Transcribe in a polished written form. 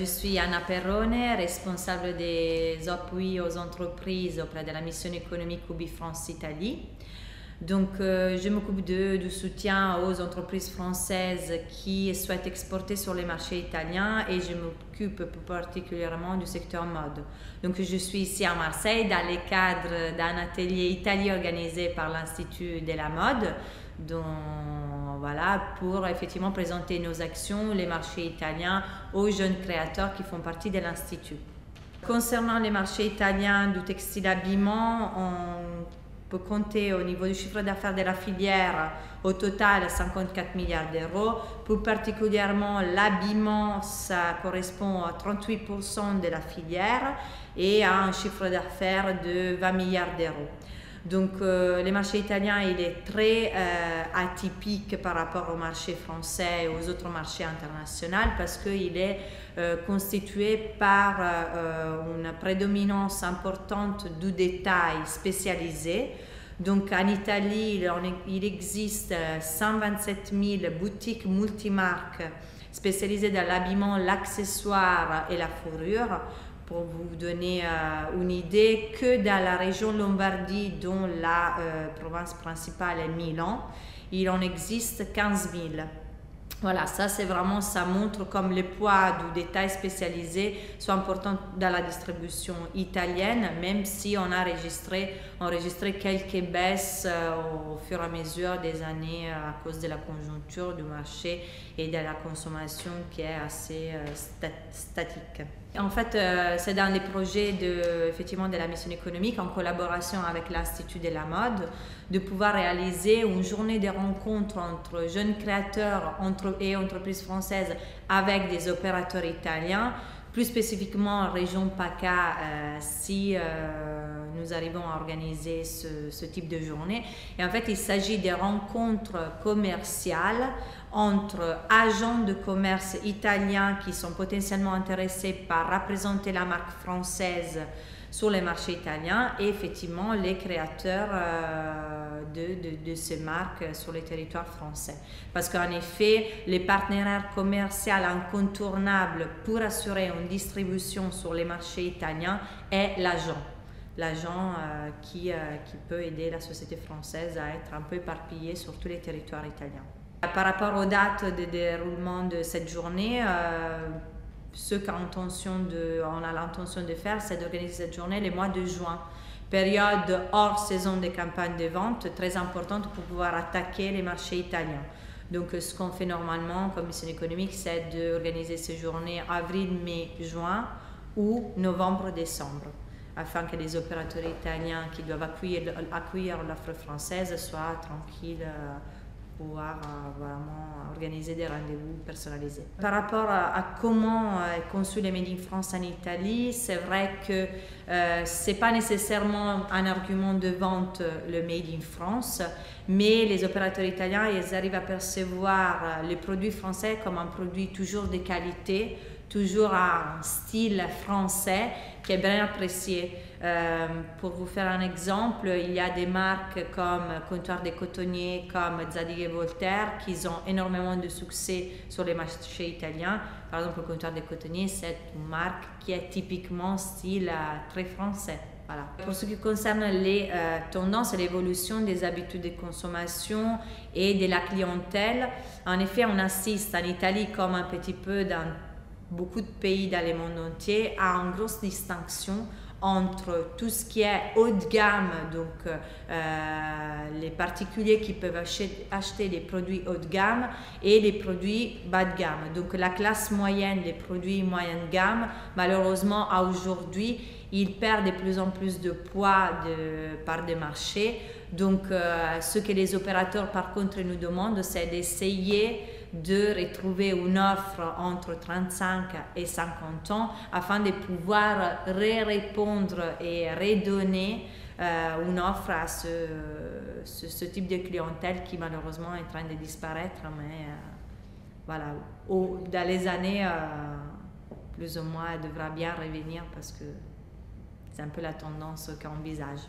Je suis Anna Perrone, responsable des appuis aux entreprises auprès de la mission économique UBI France Italie. Donc, je m'occupe du soutien aux entreprises françaises qui souhaitent exporter sur les marchés italiens et je m'occupe plus particulièrement du secteur mode. Donc, je suis ici à Marseille dans le cadre d'un atelier italien organisé par l'Institut de la mode. Donc, voilà, pour effectivement présenter nos actions, les marchés italiens aux jeunes créateurs qui font partie de l'Institut. Concernant les marchés italiens du textile habillement, on peut compter au niveau du chiffre d'affaires de la filière au total 54 milliards d'euros. Plus particulièrement, l'habillement, ça correspond à 38% de la filière et à un chiffre d'affaires de 20 milliards d'euros. Donc, le marché italien, il est très atypique par rapport au marché français et aux autres marchés internationaux parce qu'il est constitué par une prédominance importante du détail spécialisé. Donc, en Italie, il existe 127 000 boutiques multimarques spécialisées dans l'habillement, l'accessoire et la fourrure. Pour vous donner une idée, que dans la région Lombardie, dont la province principale est Milan, il en existe 15 000. Voilà, ça montre comme le poids du détail spécialisé soit important dans la distribution italienne, même si on a enregistré quelques baisses au fur et à mesure des années à cause de la conjoncture du marché et de la consommation qui est assez statique. En fait, c'est dans les projets effectivement de la mission économique, en collaboration avec l'Institut de la mode, de pouvoir réaliser une journée de rencontres entre jeunes créateurs et entreprises françaises avec des opérateurs italiens, plus spécifiquement en région PACA, si nous arrivons à organiser ce type de journée. Et en fait, il s'agit de rencontres commerciales entre agents de commerce italiens qui sont potentiellement intéressés par représenter la marque française sur les marchés italiens et effectivement les créateurs de ces marques sur les territoires français. Parce qu'en effet, les partenaires commerciaux incontournables pour assurer une distribution sur les marchés italiens est l'agent. L'agent qui peut aider la société française à être un peu éparpillée sur tous les territoires italiens. Par rapport aux dates de déroulement de cette journée, ce qu'on a l'intention de faire, c'est d'organiser cette journée le mois de juin, période hors saison des campagnes de vente, très importante pour pouvoir attaquer les marchés italiens. Donc, ce qu'on fait normalement comme mission économique, c'est d'organiser ces journées avril, mai, juin ou novembre, décembre, afin que les opérateurs italiens qui doivent accueillir l'offre française soient tranquilles, pouvoir vraiment organiser des rendez-vous personnalisés. Par rapport à comment est conçu le Made in France en Italie, c'est vrai que ce n'est pas nécessairement un argument de vente le Made in France, mais les opérateurs italiens, ils arrivent à percevoir les produits français comme un produit toujours de qualité, toujours un style français qui est bien apprécié. Pour vous faire un exemple, il y a des marques comme Comptoir des Cotonniers, comme Zadig et Voltaire, qui ont énormément de succès sur les marchés italiens. Par exemple, le Comptoir des Cotonniers, c'est une marque qui est typiquement style très français. Voilà. Pour ce qui concerne les tendances et l'évolution des habitudes de consommation et de la clientèle, en effet, on assiste en Italie comme un petit peu dans beaucoup de pays dans le monde entier à une grosse distinction entre tout ce qui est haut de gamme, donc les particuliers qui peuvent acheter des produits haut de gamme et les produits bas de gamme. Donc la classe moyenne, les produits moyenne gamme, malheureusement aujourd'hui, ils perdent de plus en plus de poids par des marchés. Donc ce que les opérateurs par contre nous demandent, c'est d'essayer de retrouver une offre entre 35 et 50 ans afin de pouvoir répondre et redonner une offre à ce type de clientèle qui malheureusement est en train de disparaître, mais voilà, dans les années plus ou moins elle devra bien revenir parce que c'est un peu la tendance qu'on envisage.